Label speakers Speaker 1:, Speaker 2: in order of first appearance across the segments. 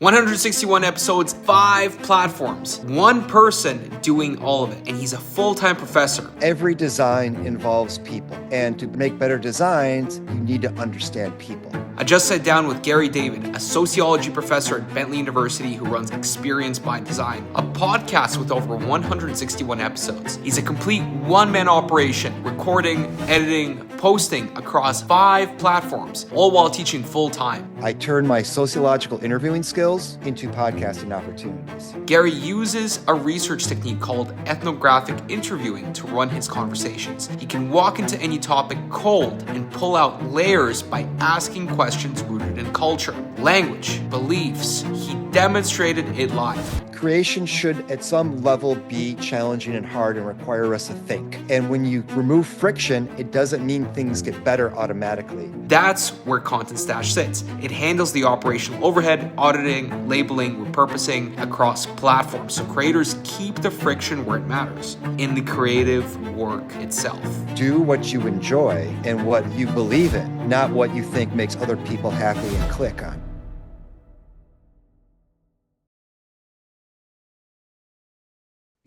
Speaker 1: 161 episodes, 5 platforms, one person doing all of it, and he's a full-time professor.
Speaker 2: Every design involves people, and to make better designs, you need to understand people.
Speaker 1: I just sat down with Gary David, a sociology professor at Bentley University who runs Experience by Design, a podcast with over 161 episodes. He's a complete one-man operation, recording, editing, posting across 5 platforms, all while teaching full-time.
Speaker 2: I turned my sociological interviewing skills into podcasting opportunities.
Speaker 1: Gary uses a research technique called ethnographic interviewing to run his conversations. He can walk into any topic cold and pull out layers by asking questions rooted in culture, language, beliefs. He demonstrated it live.
Speaker 2: Creation should at some level be challenging and hard and require us to think. And when you remove friction, it doesn't mean things get better automatically.
Speaker 1: That's where Content Stash sits. It handles the operational overhead, auditing, labeling, repurposing across platforms, so creators keep the friction where it matters, in the creative work itself.
Speaker 2: Do what you enjoy and what you believe in, not what you think makes other people happy and click on.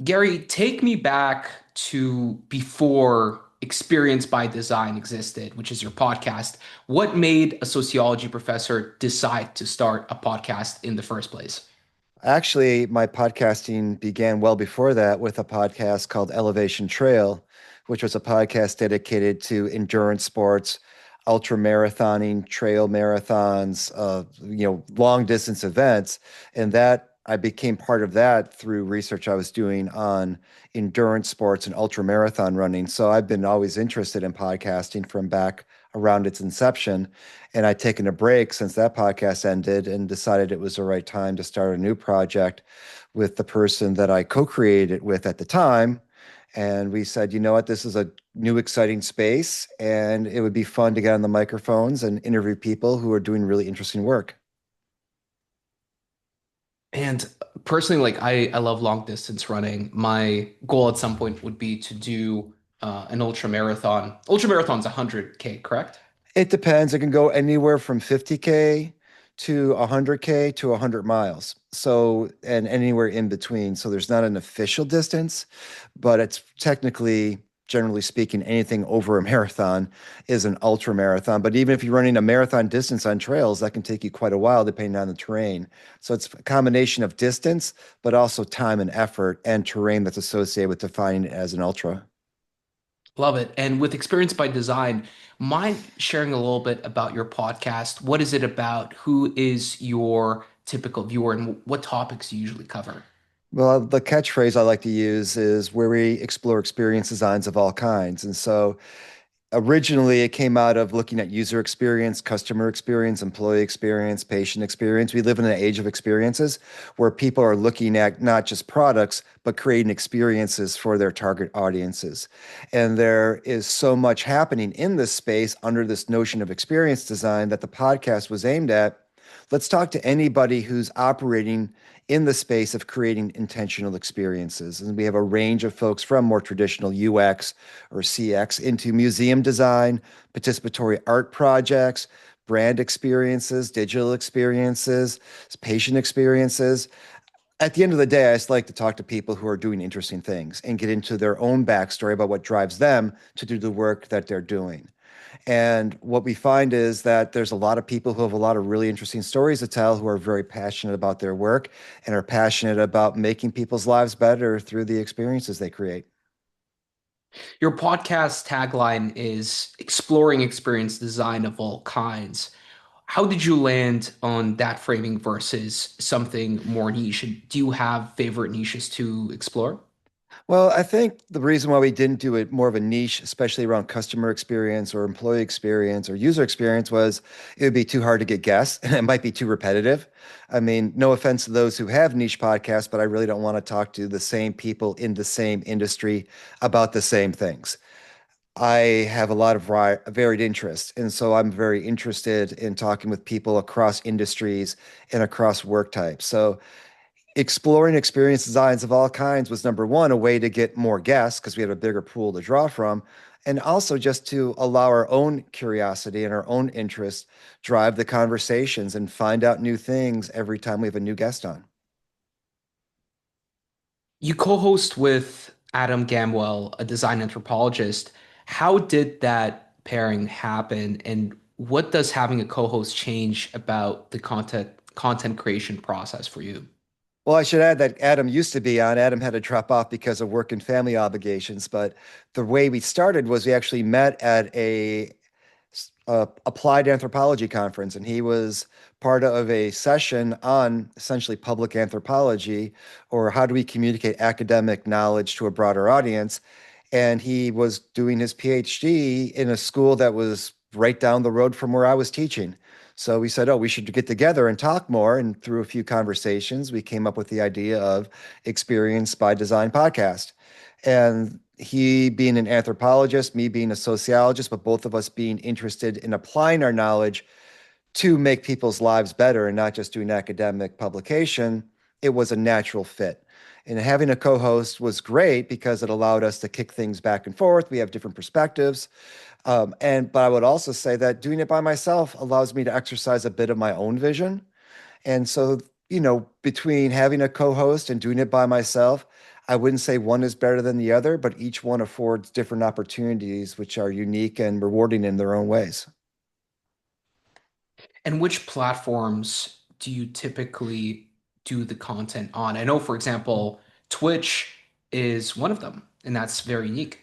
Speaker 1: Gary, take me back to before Experience by Design existed, which is your podcast. What made a sociology professor decide to start a podcast in the first place?
Speaker 2: Actually, my podcasting began well before that with a podcast called Elevation Trail, which was a podcast dedicated to endurance sports, ultra marathoning, trail marathons, long distance events. And that I became part of that through research I was doing on endurance sports and ultra marathon running. So I've been always interested in podcasting from back around its inception. And I'd taken a break since that podcast ended and decided it was the right time to start a new project with the person that I co-created it with at the time. And we said, you know what, this is a new exciting space and it would be fun to get on the microphones and interview people who are doing really interesting work.
Speaker 1: And personally, I love long distance running. My goal at some point would be to do an ultra marathon. Ultra marathon's 100K, correct?
Speaker 2: It depends. It can go anywhere from 50K to 100K to 100 miles. So, and anywhere in between. So there's not an official distance, but it's technically, generally speaking, anything over a marathon is an ultra marathon. But even if you're running a marathon distance on trails, that can take you quite a while depending on the terrain. So it's a combination of distance, but also time and effort and terrain that's associated with defining it as an ultra.
Speaker 1: Love it. And with Experience by Design, mind sharing a little bit about your podcast? What is it about? Who is your typical viewer and what topics you usually cover?
Speaker 2: Well, the catchphrase I like to use is where we explore experience designs of all kinds. And so originally it came out of looking at user experience, customer experience, employee experience, patient experience. We live in an age of experiences where people are looking at not just products, but creating experiences for their target audiences. And there is so much happening in this space under this notion of experience design that the podcast was aimed at. Let's talk to anybody who's operating in the space of creating intentional experiences. And we have a range of folks from more traditional UX or CX into museum design, participatory art projects, brand experiences, digital experiences, patient experiences. At the end of the day, I just like to talk to people who are doing interesting things and get into their own backstory about what drives them to do the work that they're doing. And what we find is that there's a lot of people who have a lot of really interesting stories to tell, who are very passionate about their work and are passionate about making people's lives better through the experiences they create.
Speaker 1: Your podcast tagline is exploring experience design of all kinds. How did you land on that framing versus something more niche? Do you have favorite niches to explore?
Speaker 2: Well, I think the reason why we didn't do it more of a niche, especially around customer experience or employee experience or user experience, was it would be too hard to get guests and it might be too repetitive. I mean, no offense to those who have niche podcasts, but I really don't want to talk to the same people in the same industry about the same things. I have a lot of varied interests. And so I'm very interested in talking with people across industries and across work types. So exploring experience designs of all kinds was number one, a way to get more guests because we had a bigger pool to draw from. and also just to allow our own curiosity and our own interest drive the conversations and find out new things every time we have a new guest on.
Speaker 1: You co-host with Adam Gamwell, a design anthropologist. How did that pairing happen, and what does having a co-host change about the content creation process for you?
Speaker 2: Well, I should add that Adam used to be on. Adam had to drop off because of work and family obligations. But the way we started was we actually met at a applied anthropology conference, and he was part of a session on essentially public anthropology, or how do we communicate academic knowledge to a broader audience. And he was doing his PhD in a school that was right down the road from where I was teaching. So we said, oh, we should get together and talk more. And through a few conversations, we came up with the idea of Experience by Design podcast. And he being an anthropologist, me being a sociologist, but both of us being interested in applying our knowledge to make people's lives better and not just doing academic publication, it was a natural fit. And having a co-host was great because it allowed us to kick things back and forth. We have different perspectives. But I would also say that doing it by myself allows me to exercise a bit of my own vision. And so, between having a co-host and doing it by myself, I wouldn't say one is better than the other, but each one affords different opportunities, which are unique and rewarding in their own ways.
Speaker 1: And which platforms do you typically do the content on? I know, for example, Twitch is one of them, and that's very unique.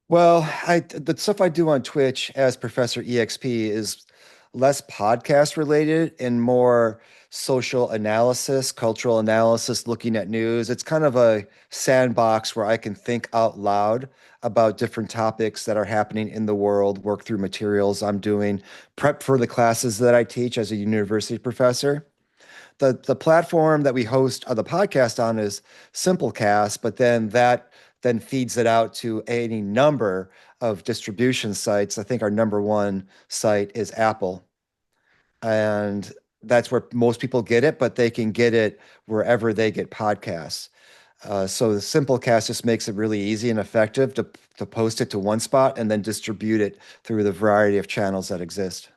Speaker 2: Well, the stuff I do on Twitch as Professor EXP is less podcast related and more social analysis, cultural analysis, looking at news. It's kind of a sandbox where I can think out loud about different topics that are happening in the world, work through materials I'm doing, prep for the classes that I teach as a university professor. The platform that we host the podcast on is Simplecast, but then that then feeds it out to any number of distribution sites. I think our number one site is Apple, and that's where most people get it, but they can get it wherever they get podcasts. So the Simplecast just makes it really easy and effective to post it to one spot and then distribute it through the variety of channels that exist.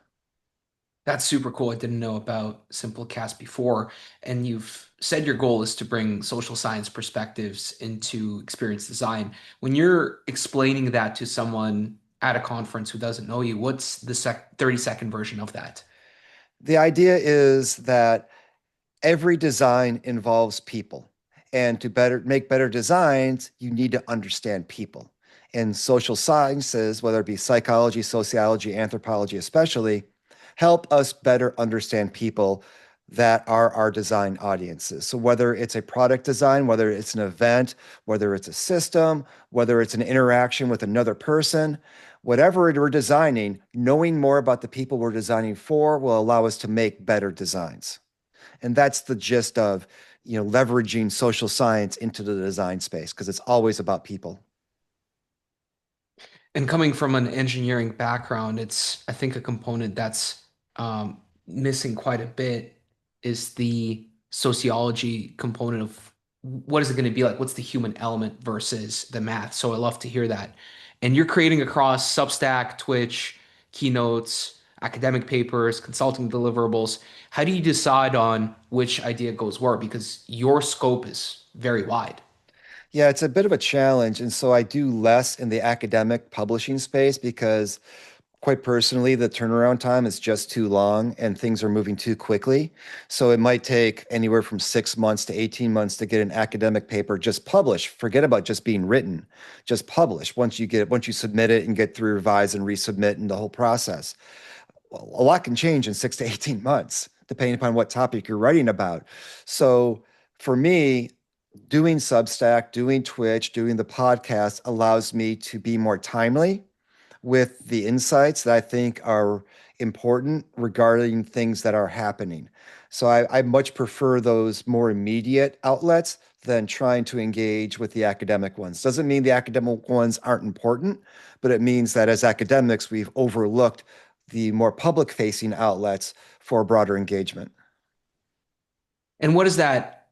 Speaker 1: That's super cool. I didn't know about Simplecast before. And you've said your goal is to bring social science perspectives into experience design. When you're explaining that to someone at a conference who doesn't know you, what's the 30-second version of that?
Speaker 2: The idea is that every design involves people. And to better make better designs, you need to understand people. And social sciences, whether it be psychology, sociology, anthropology, especially, help us better understand people that are our design audiences. So whether it's a product design, whether it's an event, whether it's a system, whether it's an interaction with another person, whatever we're designing, knowing more about the people we're designing for will allow us to make better designs. And that's the gist of, leveraging social science into the design space because it's always about people.
Speaker 1: And coming from an engineering background, it's, I think, a component that's missing quite a bit is the sociology component of what is it going to be like? What's the human element versus the math? So I love to hear that. And you're creating across Substack, Twitch, keynotes, academic papers, consulting deliverables. How do you decide on which idea goes where? Because your scope is very wide.
Speaker 2: Yeah, it's a bit of a challenge. And so I do less in the academic publishing space because, quite personally, the turnaround time is just too long and things are moving too quickly. So it might take anywhere from 6 months to 18 months to get an academic paper just published. Forget about just being written, just published. Once you submit it and get through revise and resubmit and the whole process. Well, a lot can change in 6 to 18 months, depending upon what topic you're writing about. So for me, doing Substack, doing Twitch, doing the podcast allows me to be more timely with the insights that I think are important regarding things that are happening. So I much prefer those more immediate outlets than trying to engage with the academic ones. Doesn't mean the academic ones aren't important, but it means that as academics, we've overlooked the more public facing outlets for broader engagement.
Speaker 1: And what does that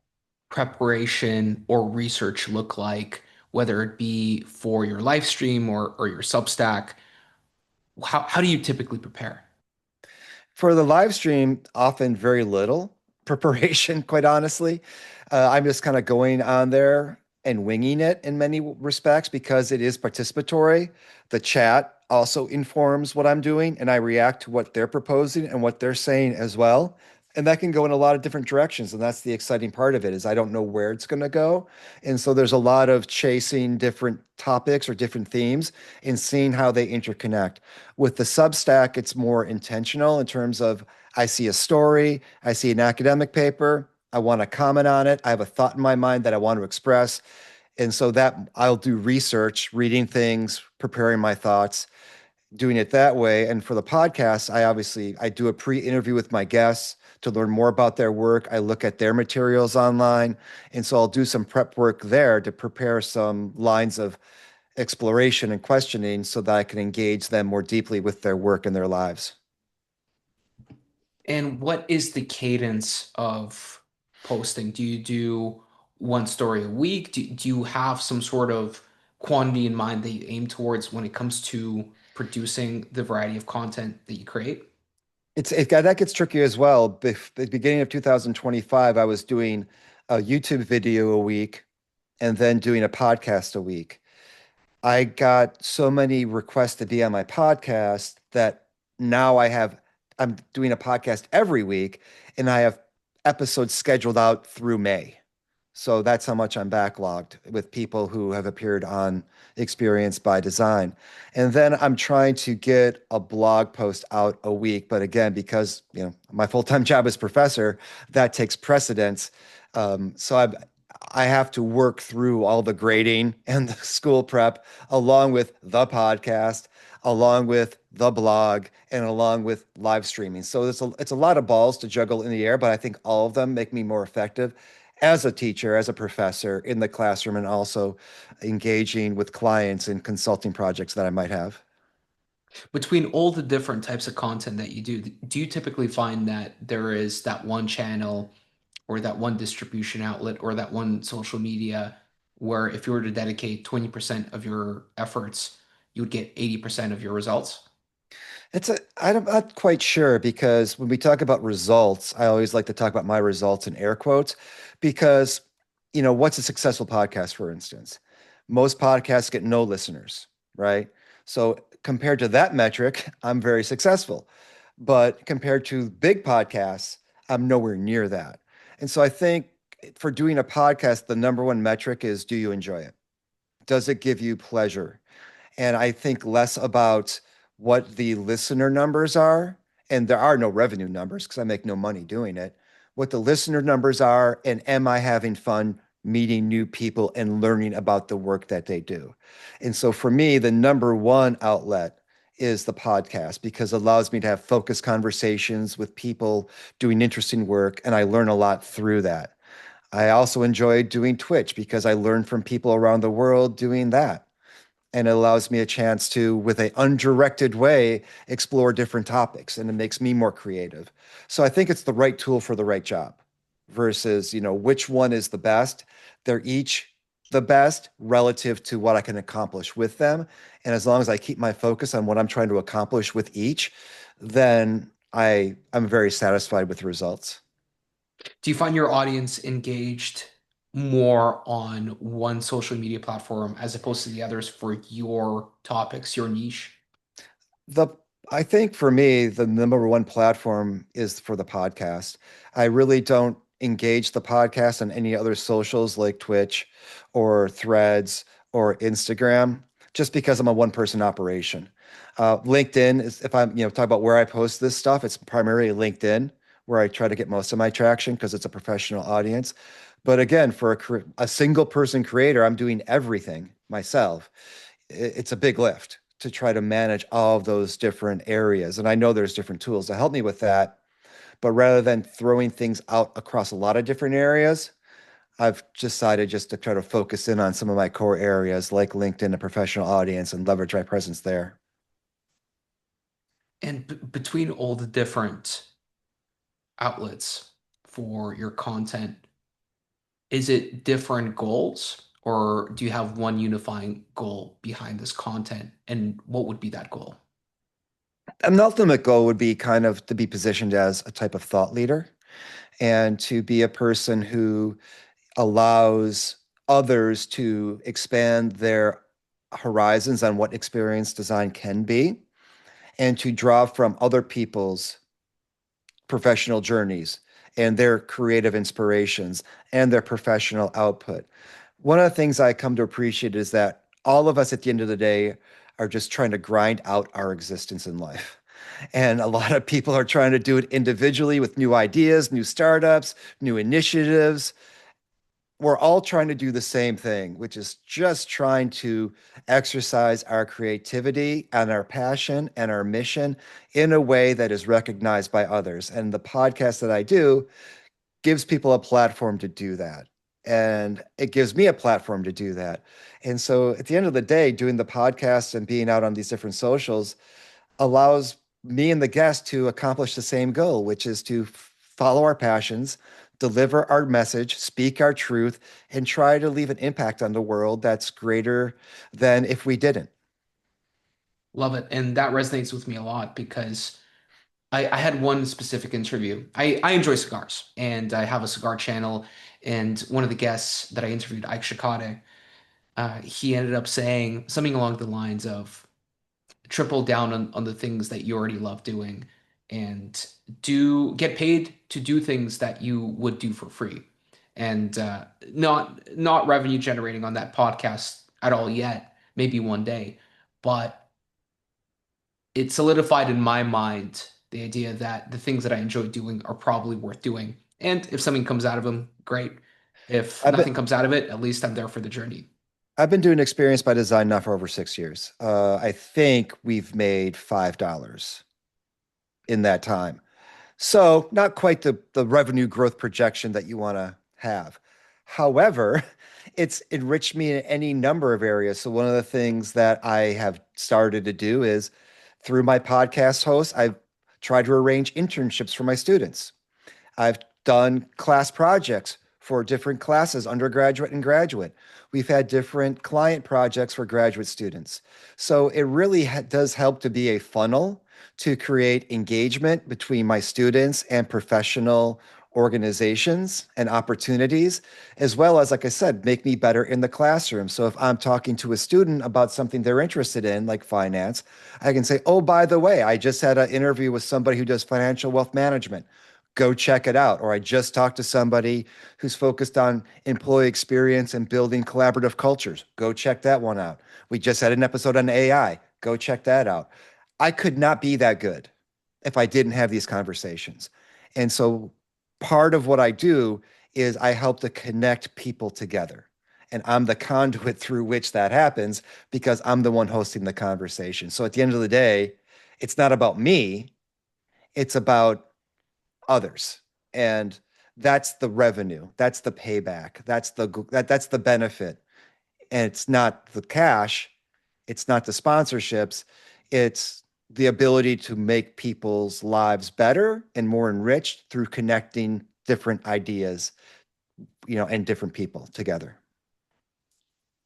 Speaker 1: preparation or research look like whether it be for your live stream or your Substack? How do you typically prepare?
Speaker 2: For the live stream, often very little preparation, quite honestly. I'm just kind of going on there and winging it in many respects because it is participatory. The chat also informs what I'm doing, and I react to what they're proposing and what they're saying as well. And that can go in a lot of different directions. And that's the exciting part of it is I don't know where it's going to go. And so there's a lot of chasing different topics or different themes and seeing how they interconnect. With the Substack, it's more intentional in terms of I see a story, I see an academic paper, I want to comment on it, I have a thought in my mind that I want to express. And so that I'll do research, reading things, preparing my thoughts, doing it that way. And for the podcast, I do a pre-interview with my guests to learn more about their work. I look at their materials online. And so I'll do some prep work there to prepare some lines of exploration and questioning so that I can engage them more deeply with their work and their lives.
Speaker 1: And what is the cadence of posting? Do you do one story a week? Do you have some sort of quantity in mind that you aim towards when it comes to producing the variety of content that you create?
Speaker 2: That gets tricky as well. The beginning of 2025, I was doing a YouTube video a week and then doing a podcast a week. I got so many requests to be on my podcast that now I'm doing a podcast every week and I have episodes scheduled out through May. So that's how much I'm backlogged with people who have appeared on Experience by Design. And then I'm trying to get a blog post out a week. But again, because my full-time job as professor, that takes precedence. I have to work through all the grading and the school prep along with the podcast, along with the blog, and along with live streaming. So it's a lot of balls to juggle in the air, but I think all of them make me more effective as a teacher, as a professor in the classroom, and also engaging with clients in consulting projects that I might have.
Speaker 1: Between all the different types of content that you do you typically find that there is that one channel or that one distribution outlet or that one social media where if you were to dedicate 20% of your efforts, you would get 80% of your results?
Speaker 2: I'm not quite sure because when we talk about results, I always like to talk about my results in air quotes because, what's a successful podcast, for instance? Most podcasts get no listeners, right? So compared to that metric, I'm very successful. But compared to big podcasts, I'm nowhere near that. And so I think for doing a podcast, the number one metric is do you enjoy it? Does it give you pleasure? And I think less about what the listener numbers are. And there are no revenue numbers because I make no money doing it. What the listener numbers are, and am I having fun meeting new people and learning about the work that they do? And so for me, the number one outlet is the podcast because it allows me to have focused conversations with people doing interesting work. And I learn a lot through that. I also enjoy doing Twitch because I learn from people around the world doing that and it allows me a chance to, with a undirected way, explore different topics, and it makes me more creative. So I think it's the right tool for the right job versus, which one is the best. They're each the best relative to what I can accomplish with them. And as long as I keep my focus on what I'm trying to accomplish with each, then I'm very satisfied with the results.
Speaker 1: Do you find your audience engaged more on one social media platform as opposed to the others for your topics, your niche?
Speaker 2: The I think for me, the number one platform is for the podcast. I really don't engage the podcast on any other socials like Twitch or Threads or Instagram, just because I'm a one-person operation. LinkedIn is if I'm, talk about where I post this stuff, it's primarily LinkedIn, where I try to get most of my traction because it's a professional audience. But again, for a single person creator, I'm doing everything myself. It's a big lift to try to manage all of those different areas. And I know there's different tools to help me with that. But rather than throwing things out across a lot of different areas, I've decided just to try to focus in on some of my core areas like LinkedIn, a professional audience, and leverage my presence there.
Speaker 1: And between all the different outlets for your content, is it different goals? Or do you have one unifying goal behind this content? And what would be that goal?
Speaker 2: An ultimate goal would be kind of to be positioned as a type of thought leader and to be a person who allows others to expand their horizons on what experience design can be and to draw from other people's professional journeys and their creative inspirations and their professional output. One of the things I come to appreciate is that all of us at the end of the day are just trying to grind out our existence in life. And a lot of people are trying to do it individually with new ideas, new startups, new initiatives. We're all trying to do the same thing, which is just trying to exercise our creativity and our passion and our mission in a way that is recognized by others. And the podcast that I do gives people a platform to do that. And it gives me a platform to do that. And so at the end of the day, doing the podcast and being out on these different socials allows me and the guest to accomplish the same goal, which is to follow our passions, deliver our message, speak our truth, and try to leave an impact on the world that's greater than if we didn't.
Speaker 1: Love it. And that resonates with me a lot because I had one specific interview. I enjoy cigars and I have a cigar channel. And one of the guests that I interviewed, Ike Shikade, he ended up saying something along the lines of triple down on the things that you already love doing and do get paid to do things that you would do for free. And not revenue generating on that podcast at all yet, maybe one day, but it solidified in my mind the idea that the things that I enjoy doing are probably worth doing. And if something comes out of them, great. If
Speaker 2: I've been
Speaker 1: nothing comes out of it, at least I'm there for the journey.
Speaker 2: I've been doing experience by design now for over 6 years. I think we've made $5 in that time. So not quite the revenue growth projection that you want to have. However, it's enriched me in any number of areas. So one of the things that I have started to do is through my podcast host, I've tried to arrange internships for my students. I've done class projects for different classes, undergraduate and graduate. We've had different client projects for graduate students. So it really does help to be a funnel to create engagement between my students and professional organizations and opportunities, as well as, like I said, make me better in the classroom. So if I'm talking to a student about something they're interested in, like finance, I can say, oh, by the way, I just had an interview with somebody who does financial wealth management. Go check it out. Or I just talked to somebody who's focused on employee experience and building collaborative cultures. Go check that one out. We just had an episode on AI. Go check that out. I could not be that good if I didn't have these conversations. And so part of what I do is I help to connect people together. And I'm the conduit through which that happens because I'm the one hosting the conversation. So at the end of the day, it's not about me, it's about others. And that's the revenue, that's the payback, that's the benefit. And it's not the cash, it's not the sponsorships, it's the ability to make people's lives better and more enriched through connecting different ideas, and different people together.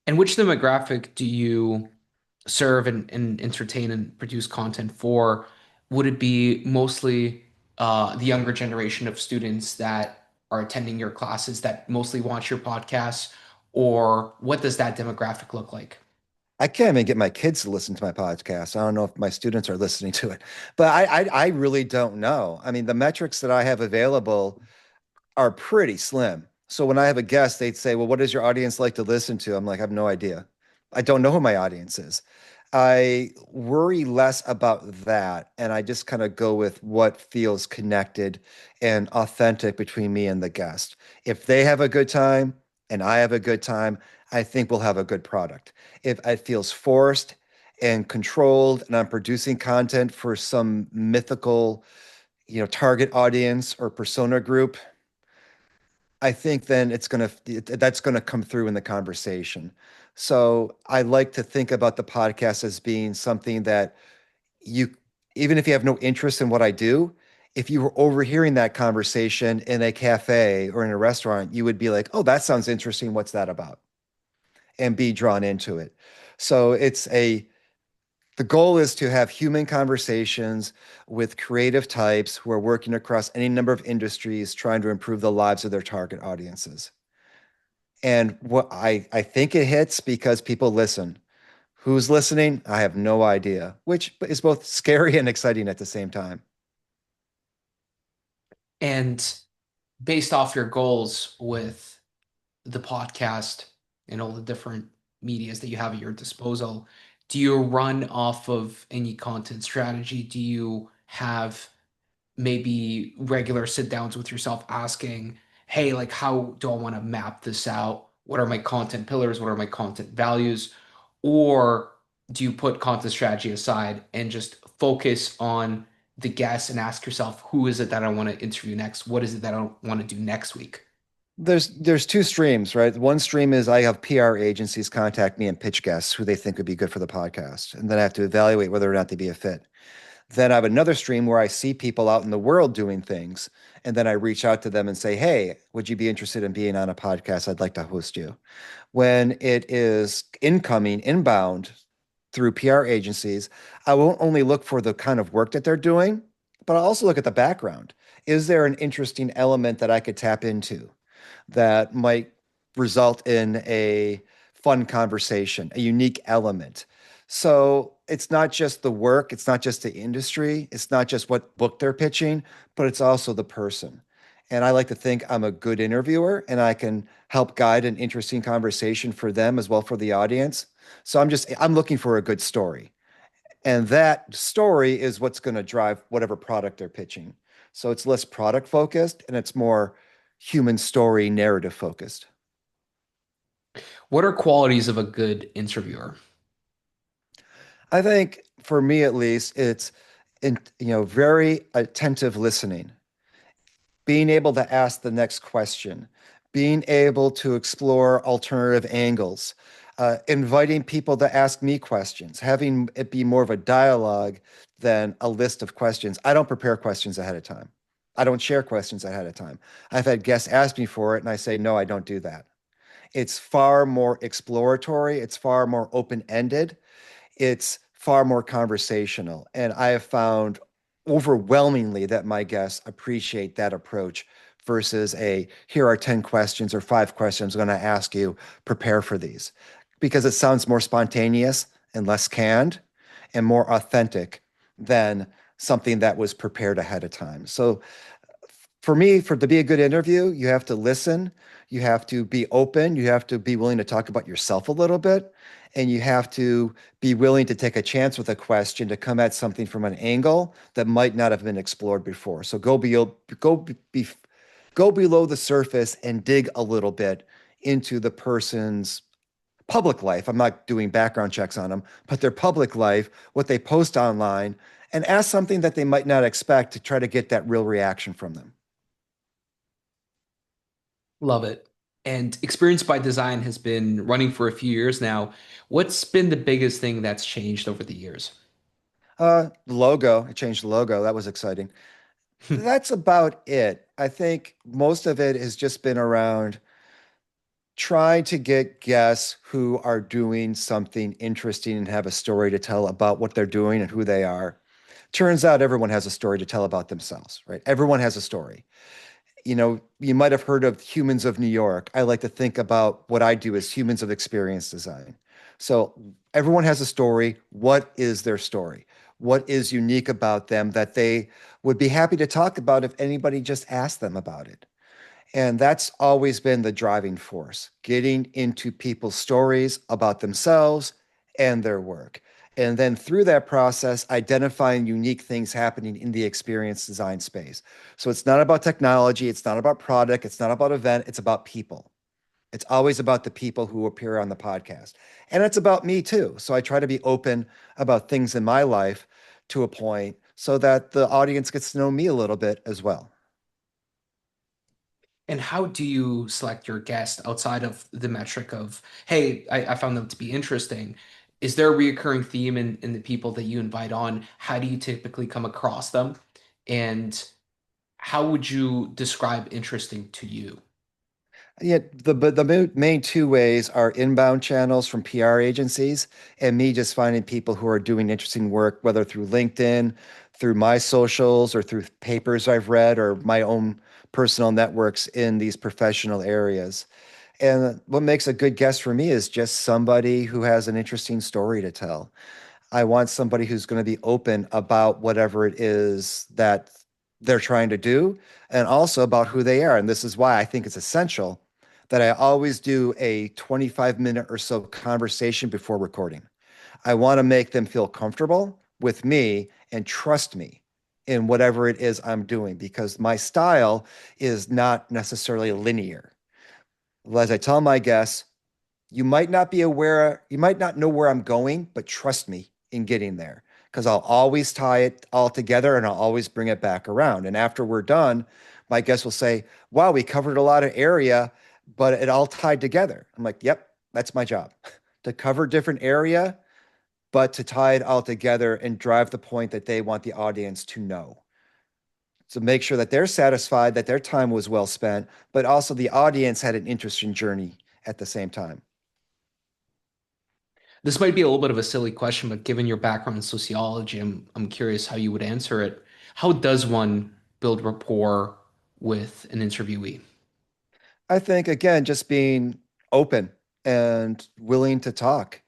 Speaker 1: And which demographic do you serve and entertain and produce content for? Would it be mostly the younger generation of students that are attending your classes that mostly watch your podcasts, or what does that demographic look like?
Speaker 2: I can't even get my kids to listen to my podcast. I don't know if my students are listening to it, but I really don't know. I mean, the metrics that I have available are pretty slim. So when I have a guest, they'd say, well, what does your audience like to listen to? I'm like, I have no idea. I don't know who my audience is. I worry less about that. And I just kind of go with what feels connected and authentic between me and the guest. If they have a good time and I have a good time, I think we'll have a good product. If it feels forced and controlled and I'm producing content for some mythical, target audience or persona group, I think then that's gonna come through in the conversation. So I like to think about the podcast as being something that you, even if you have no interest in what I do, if you were overhearing that conversation in a cafe or in a restaurant, you would be like, "Oh, that sounds interesting. What's that about?" and be drawn into it. So the goal is to have human conversations with creative types who are working across any number of industries trying to improve the lives of their target audiences. And what I think it hits because people listen. Who's listening? I have no idea, which is both scary and exciting at the same time.
Speaker 1: And based off your goals with the podcast and all the different medias that you have at your disposal, do you run off of any content strategy? Do you have maybe regular sit downs with yourself asking, hey, like, how do I want to map this out? What are my content pillars? What are my content values? Or do you put content strategy aside and just focus on the guests and ask yourself, who is it that I want to interview next? What is it that I want to do next week?
Speaker 2: There's two streams, right? One stream is I have PR agencies contact me and pitch guests who they think would be good for the podcast, and then I have to evaluate whether or not they be a fit. Then I have another stream where I see people out in the world doing things, and then I reach out to them and say, "Hey, would you be interested in being on a podcast? I'd like to host you." When it is incoming, inbound through PR agencies, I won't only look for the kind of work that they're doing, but I'll also look at the background. Is there an interesting element that I could tap into that might result in a fun conversation, a unique element? So it's not just the work, it's not just the industry, it's not just what book they're pitching, but it's also the person. And I like to think I'm a good interviewer and I can help guide an interesting conversation for them as well for the audience. So I'm looking for a good story. And that story is what's going to drive whatever product they're pitching. So it's less product focused and it's more human story narrative focused.
Speaker 1: What are qualities of a good interviewer?
Speaker 2: I think for me at least, it's very attentive listening, being able to ask the next question, being able to explore alternative angles, inviting people to ask me questions, having it be more of a dialogue than a list of questions. I don't prepare questions ahead of time. I don't share questions ahead of time. I've had guests ask me for it, and I say, no, I don't do that. It's far more exploratory, it's far more open ended, it's far more conversational. And I have found overwhelmingly that my guests appreciate that approach versus here are 10 questions or 5 questions I'm going to ask you, prepare for these. Because it sounds more spontaneous and less canned and more authentic than something that was prepared ahead of time. So for me, for to be a good interview, you have to listen, you have to be open, you have to be willing to talk about yourself a little bit, and you have to be willing to take a chance with a question to come at something from an angle that might not have been explored before. So go below the surface and dig a little bit into the person's public life. I'm not doing background checks on them, but their public life, what they post online, and ask something that they might not expect to try to get that real reaction from them.
Speaker 1: Love it. And Experience by Design has been running for a few years now. What's been the biggest thing that's changed over the years?
Speaker 2: The logo, I changed the logo. That was exciting. That's about it. I think most of it has just been around trying to get guests who are doing something interesting and have a story to tell about what they're doing and who they are. Turns out everyone has a story to tell about themselves, right? Everyone has a story. You might have heard of Humans of New York. I like to think about what I do as humans of experience design. So everyone has a story. What is their story? What is unique about them that they would be happy to talk about if anybody just asked them about it? And that's always been the driving force, getting into people's stories about themselves and their work. And then through that process, identifying unique things happening in the experience design space. So it's not about technology, it's not about product, it's not about event, it's about people. It's always about the people who appear on the podcast. And it's about me too. So I try to be open about things in my life to a point so that the audience gets to know me a little bit as well.
Speaker 1: And how do you select your guest outside of the metric of, hey, I found them to be interesting? Is there a recurring theme in the people that you invite on? How do you typically come across them? And how would you describe interesting to you?
Speaker 2: Yeah, the main two ways are inbound channels from PR agencies and me just finding people who are doing interesting work, whether through LinkedIn, through my socials, or through papers I've read, or my own personal networks in these professional areas. And what makes a good guest for me is just somebody who has an interesting story to tell. I want somebody who's going to be open about whatever it is that they're trying to do and also about who they are. And this is why I think it's essential that I always do a 25-minute or so conversation before recording. I want to make them feel comfortable with me and trust me in whatever it is I'm doing because my style is not necessarily linear. As I tell my guests, you might not know where I'm going, but trust me in getting there because I'll always tie it all together and I'll always bring it back around. And after we're done, my guests will say, wow, we covered a lot of area, but it all tied together. I'm like, yep, that's my job to cover different area, but to tie it all together and drive the point that they want the audience to know. So make sure that they're satisfied that their time was well spent, but also the audience had an interesting journey at the same time.
Speaker 1: This might be a little bit of a silly question, but given your background in sociology, I'm curious how you would answer it. How does one build rapport with an interviewee?
Speaker 2: I think, again, just being open and willing to talk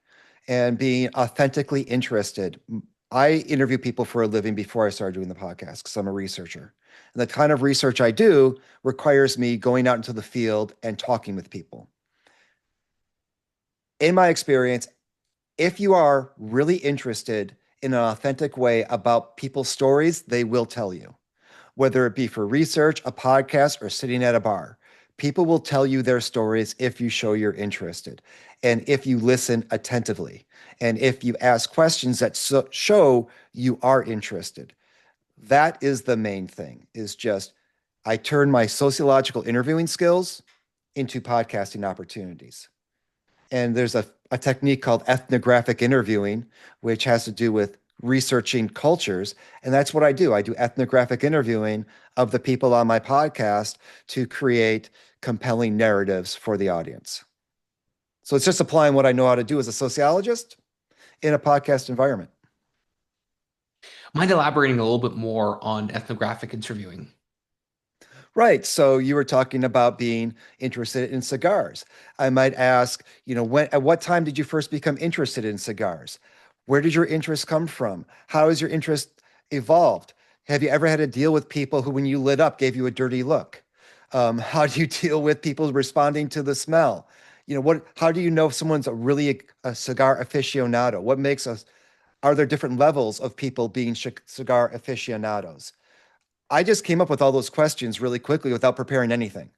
Speaker 2: and being authentically interested. I interview people for a living before I started doing the podcast because I'm a researcher. And the kind of research I do requires me going out into the field and talking with people. In my experience, if you are really interested in an authentic way about people's stories, they will tell you, whether it be for research, a podcast, or sitting at a bar. People will tell you their stories if you show you're interested and if you listen attentively and if you ask questions that show you are interested. That is the main thing, is just I turn my sociological interviewing skills into podcasting opportunities. And there's a technique called ethnographic interviewing, which has to do with researching cultures. And that's what I do. I do ethnographic interviewing of the people on my podcast to create compelling narratives for the audience. So it's just applying what I know how to do as a sociologist in a podcast environment.
Speaker 1: Mind elaborating a little bit more on ethnographic interviewing?
Speaker 2: Right. So you were talking about being interested in cigars. I might ask, at what time did you first become interested in cigars? Where did your interest come from? How has your interest evolved? Have you ever had to deal with people who, when you lit up, gave you a dirty look? How do you deal with people responding to the smell? How do you know if someone's a cigar aficionado? What makes us, are there different levels of people being cigar aficionados? I just came up with all those questions really quickly without preparing anything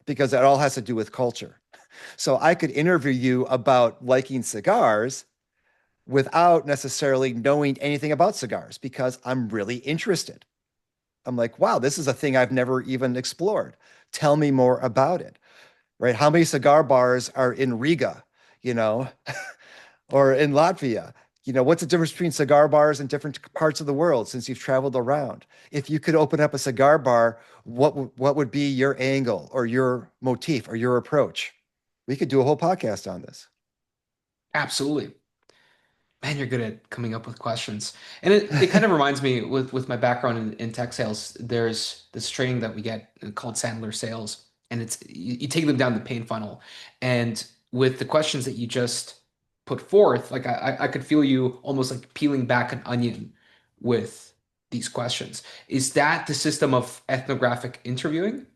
Speaker 2: because it all has to do with culture. So I could interview you about liking cigars without necessarily knowing anything about cigars because I'm really interested. I'm like, wow, this is a thing I've never even explored. Tell me more about it, right? How many cigar bars are in Riga, you know, or in Latvia? What's the difference between cigar bars in different parts of the world since you've traveled around? If you could open up a cigar bar, what would be your angle or your motif or your approach? We could do a whole podcast on this.
Speaker 1: Absolutely. Man, you're good at coming up with questions. And it kind of reminds me with my background in tech sales, there's this training that we get called Sandler Sales. And it's you take them down the pain funnel. And with the questions that you just put forth, like I could feel you almost like peeling back an onion with these questions. Is that the system of ethnographic interviewing?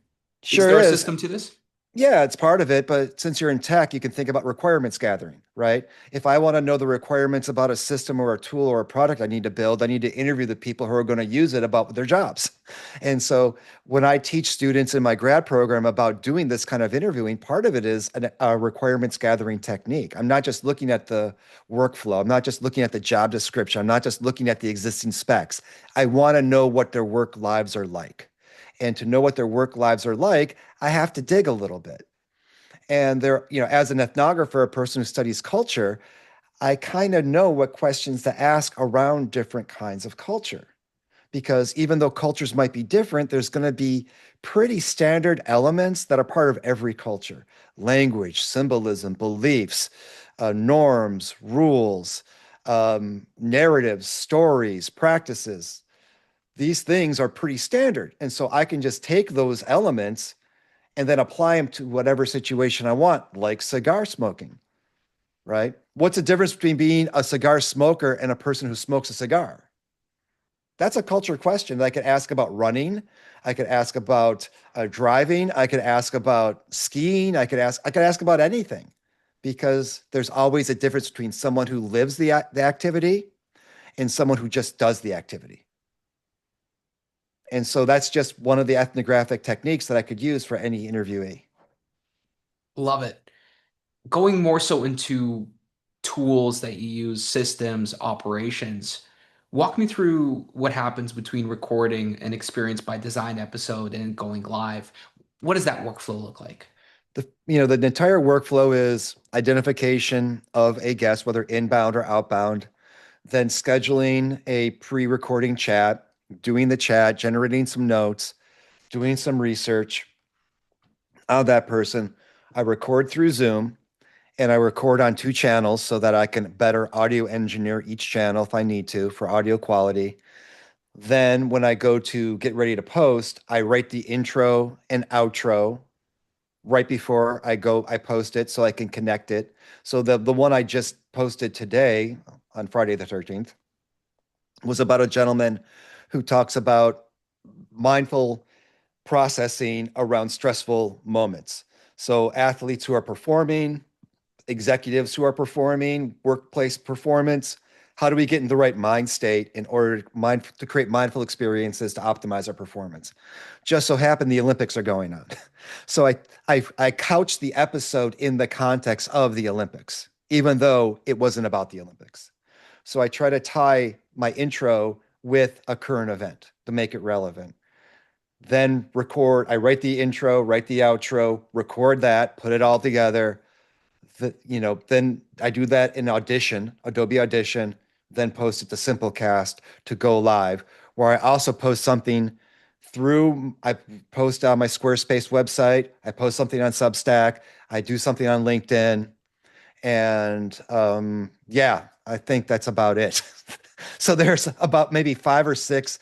Speaker 1: Is
Speaker 2: Sure
Speaker 1: there a
Speaker 2: is.
Speaker 1: system to this?
Speaker 2: Yeah, it's part of it, but since you're in tech, you can think about requirements gathering, right? If I want to know the requirements about a system or a tool or a product I need to build, I need to interview the people who are going to use it about their jobs. And so when I teach students in my grad program about doing this kind of interviewing, part of it is a requirements gathering technique. I'm not just looking at the workflow. I'm not just looking at the job description. I'm not just looking at the existing specs. I want to know what their work lives are like. And to know what their work lives are like, I have to dig a little bit. And as an ethnographer, a person who studies culture, I kind of know what questions to ask around different kinds of culture because even though cultures might be different, there's going to be pretty standard elements that are part of every culture: language, symbolism, beliefs, norms, rules, narratives, stories, practices. These things are pretty standard. And so I can just take those elements and then apply them to whatever situation I want, like cigar smoking, right? What's the difference between being a cigar smoker and a person who smokes a cigar? That's a culture question that I could ask about running. I could ask about driving. I could ask about skiing. I could ask about anything, because there's always a difference between someone who lives the activity and someone who just does the activity. And so that's just one of the ethnographic techniques that I could use for any interviewee.
Speaker 1: Love it. Going more so into tools that you use, systems, operations, walk me through what happens between recording an experience by design episode and going live. What does that workflow look like?
Speaker 2: The entire workflow is identification of a guest, whether inbound or outbound, then scheduling a pre-recording chat, doing the chat, generating some notes, doing some research on that person. I record through Zoom, and I record on two channels so that I can better audio engineer each channel if I need to for audio quality. Then when I go to get ready to post, I write the intro and outro right before I post it so I can connect it. So the one I just posted today on Friday the 13th was about a gentleman who talks about mindful processing around stressful moments. So athletes who are performing, executives who are performing, workplace performance. How do we get in the right mind state in order to create mindful experiences to optimize our performance? Just so happen the Olympics are going on. So I couched the episode in the context of the Olympics, even though it wasn't about the Olympics. So I try to tie my intro with a current event to make it relevant. Then I write the intro, write the outro, record that, put it all together. Then I do that in Adobe Audition, then post it to Simplecast to go live, where I also post something I post on my Squarespace website, I post something on Substack, I do something on LinkedIn, and yeah, I think that's about it. So there's about maybe 5 or 6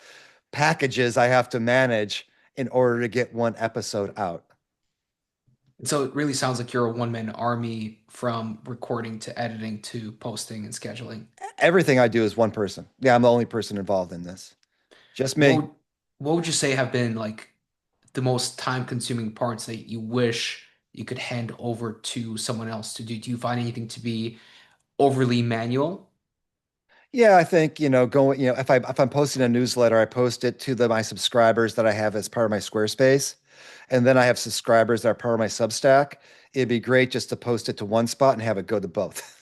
Speaker 2: packages I have to manage in order to get one episode out.
Speaker 1: So it really sounds like you're a one-man army from recording to editing to posting and scheduling.
Speaker 2: Everything I do is one person. Yeah, I'm the only person involved in this. Just
Speaker 1: What
Speaker 2: me.
Speaker 1: would, what would you say have been like the most time-consuming parts that you wish you could hand over to someone else to do? Do you find anything to be overly manual?
Speaker 2: Yeah, I think, if I'm posting a newsletter, I post it to my subscribers that I have as part of my Squarespace. And then I have subscribers that are part of my Substack. It'd be great just to post it to one spot and have it go to both.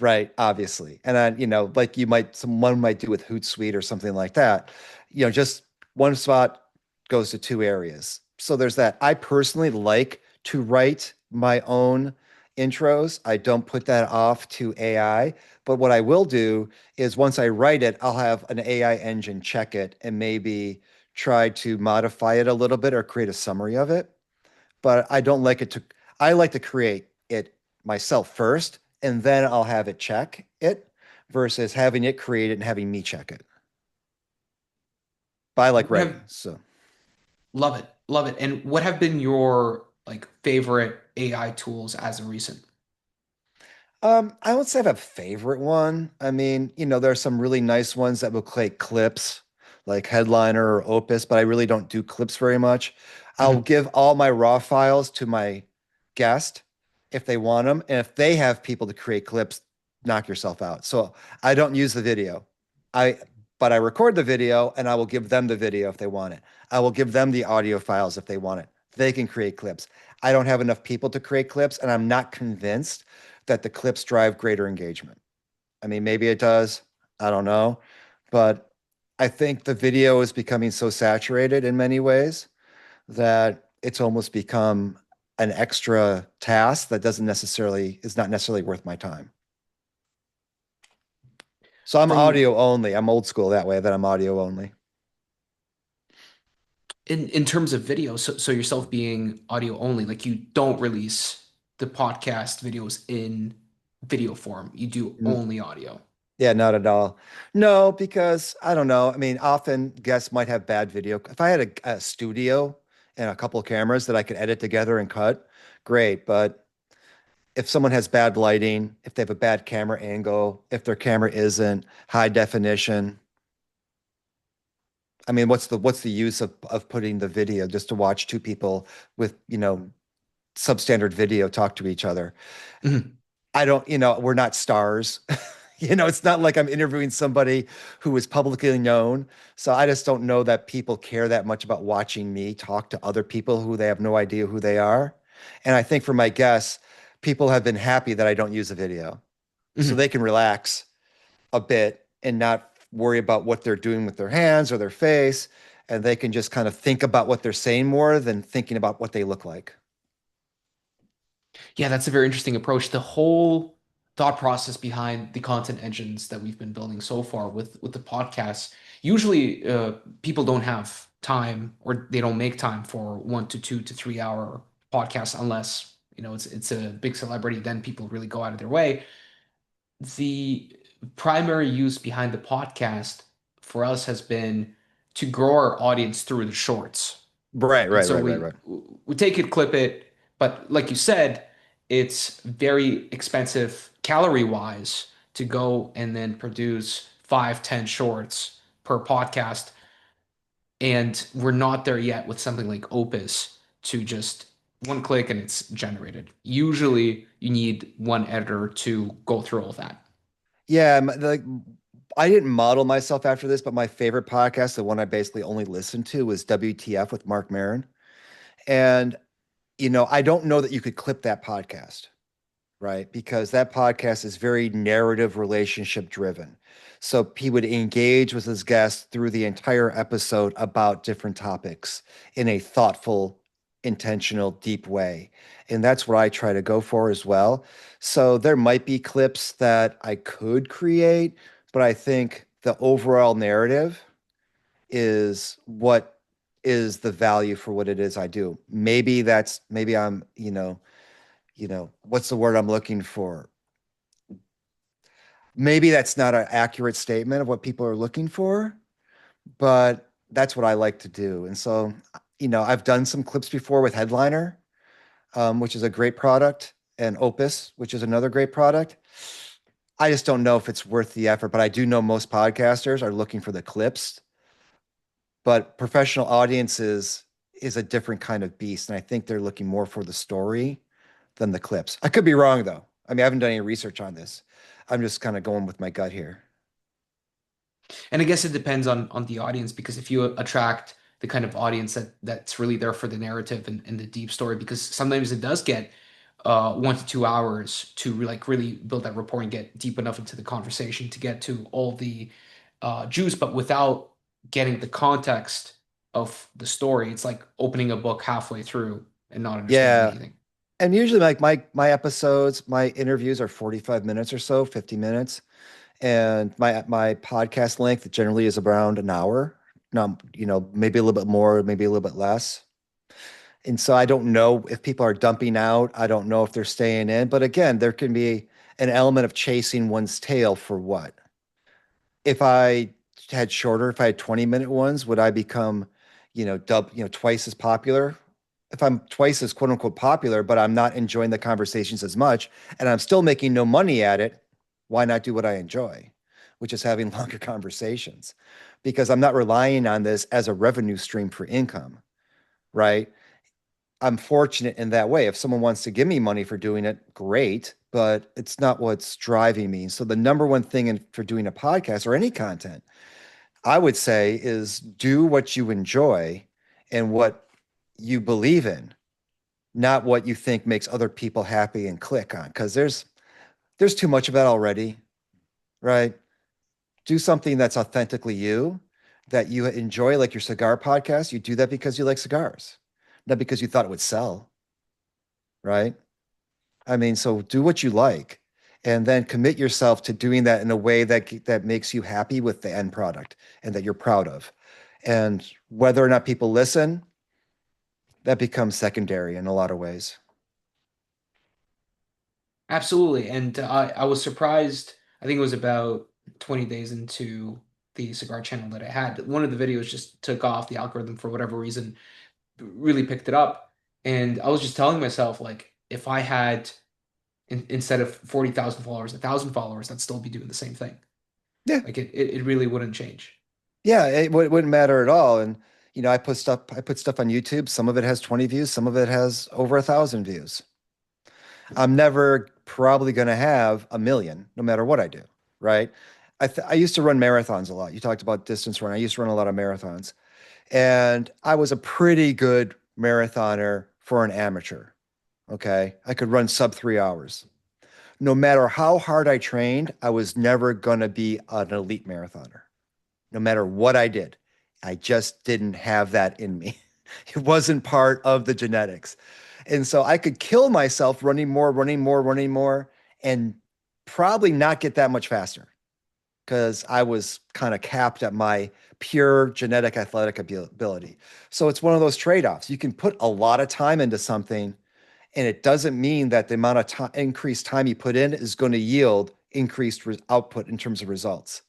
Speaker 2: Right, obviously. And then, like someone might do with Hootsuite or something like that. Just one spot goes to 2 areas. So there's that. I personally like to write my own intros. I don't put that off to AI. But what I will do is once I write it, I'll have an AI engine check it and maybe try to modify it a little bit or create a summary of it. But I like to create it myself first, and then I'll have it check it versus having it create it and having me check it. But I like
Speaker 1: What have
Speaker 2: writing. So,
Speaker 1: Love it, love it. And what have been your like favorite AI tools as of recent?
Speaker 2: I would say I have a favorite one. I mean, there are some really nice ones that will create clips like Headliner or Opus, but I really don't do clips very much. I'll
Speaker 1: Mhm.
Speaker 2: give all my raw files to my guest if they want them. And if they have people to create clips, knock yourself out. So I don't use the video. I but I record the video and I will give them the video if they want it. I will give them the audio files if they want it. They can create clips. I don't have enough people to create clips, and I'm not convinced that the clips drive greater engagement. I mean, maybe it does. I don't know. But I think the video is becoming so saturated in many ways that it's almost become an extra task that is not necessarily worth my time. So I'm
Speaker 1: From
Speaker 2: audio only. I'm old school that way, that I'm audio only.
Speaker 1: In terms of video, so yourself being audio only, like you don't release the podcast videos in video form. You do only audio.
Speaker 2: Yeah, not at all. No, because I don't know. I mean, often guests might have bad video. If I had a studio and a couple of cameras that I could edit together and cut, great. But if someone has bad lighting, if they have a bad camera angle, if their camera isn't high definition, I mean, what's the use of putting the video just to watch two people with, substandard video talk to each other?
Speaker 1: Mhm.
Speaker 2: I don't, we're not stars. It's not like I'm interviewing somebody who is publicly known. So I just don't know that people care that much about watching me talk to other people who they have no idea who they are. And I think for my guests, people have been happy that I don't use a video. So
Speaker 1: Mhm.
Speaker 2: they can relax a bit and not worry about what they're doing with their hands or their face. And they can just kind of think about what they're saying more than thinking about what they look like.
Speaker 1: Yeah, that's a very interesting approach. The whole thought process behind the content engines that we've been building so far with the podcasts, usually people don't have time or they don't make time for 1 to 2 to 3 hour podcasts unless, it's a big celebrity, then people really go out of their way. The primary use behind the podcast for us has been to grow our audience through the shorts.
Speaker 2: Right,
Speaker 1: And
Speaker 2: right,
Speaker 1: so
Speaker 2: right, right,
Speaker 1: we
Speaker 2: right.
Speaker 1: we take it, clip it, but like you said, it's very expensive calorie wise to go and then produce 5, 10 shorts per podcast. And we're not there yet with something like Opus to just one click and it's generated. Usually you need one editor to go through all that.
Speaker 2: Yeah, like I didn't model myself after this, but my favorite podcast, the one I basically only listened to, was WTF with Mark Maron. And, I don't know that you could clip that podcast, right? Because that podcast is very narrative relationship driven. So he would engage with his guests through the entire episode about different topics in a thoughtful, intentional, deep way. And that's what I try to go for as well. So there might be clips that I could create, but I think the overall narrative is what is the value for what it is I do. Maybe I'm, what's the word I'm looking for? Maybe that's not an accurate statement of what people are looking for, but that's what I like to do. And so, I've done some clips before with Headliner, which is a great product, and Opus, which is another great product. I just don't know if it's worth the effort, but I do know most podcasters are looking for the clips, but professional audiences is a different kind of beast. And I think they're looking more for the story than the clips. I could be wrong though. I mean, I haven't done any research on this. I'm just kind of going with my gut here.
Speaker 1: And I guess it depends on the audience because if you attract the kind of audience that's really there for the narrative and the deep story, because sometimes it does get 1 to 2 hours to really build that rapport and get deep enough into the conversation to get to all the juice, but without getting the context of the story, it's like opening a book halfway through and not understanding
Speaker 2: Yeah.
Speaker 1: anything.
Speaker 2: And usually like my episodes, my interviews are 45 minutes or so, 50 minutes. And my podcast length generally is around an hour. No, maybe a little bit more, maybe a little bit less. And so I don't know if people are dumping out. I don't know if they're staying in. But again, there can be an element of chasing one's tail for what? If I if I had 20-minute ones, would I become, twice as popular? If I'm twice as quote unquote popular, but I'm not enjoying the conversations as much and I'm still making no money at it, why not do what I enjoy, which is having longer conversations? Because I'm not relying on this as a revenue stream for income, right? I'm fortunate in that way. If someone wants to give me money for doing it, great, but it's not what's driving me. So the number one thing for doing a podcast or any content, I would say, is do what you enjoy and what you believe in, not what you think makes other people happy and click on. Because there's too much of that already, right? Do something that's authentically you, that you enjoy, like your cigar podcast. You do that because you like cigars, not because you thought it would sell, right? I mean, so do what you like and then commit yourself to doing that in a way that makes you happy with the end product and that you're proud of. And whether or not people listen, that becomes secondary in a lot of ways.
Speaker 1: Absolutely. And I was surprised. I think it was about 20 days into the cigar channel that I had. One of the videos just took off. The algorithm, for whatever reason, really picked it up. And I was just telling myself, like, if I had, instead of 40,000 followers, 1,000 followers, I'd still be doing the same thing.
Speaker 2: Yeah.
Speaker 1: Like, it really wouldn't change.
Speaker 2: Yeah, wouldn't matter at all. And I put stuff on YouTube. Some of it has 20 views, some of it has over 1,000 views. I'm never probably going to have a million, no matter what I do, right? I used to run marathons a lot. You talked about distance run. I used to run a lot of marathons, and I was a pretty good marathoner for an amateur. Okay, I could run sub 3 hours. No matter how hard I trained, I was never going to be an elite marathoner. No matter what I did, I just didn't have that in me. It wasn't part of the genetics. And so I could kill myself running more, running more, running more, and probably not get that much faster because I was kind of capped at my pure genetic athletic ability. So it's one of those trade-offs. You can put a lot of time into something, and it doesn't mean that the amount of increased time you put in is going to yield increased output in terms of results.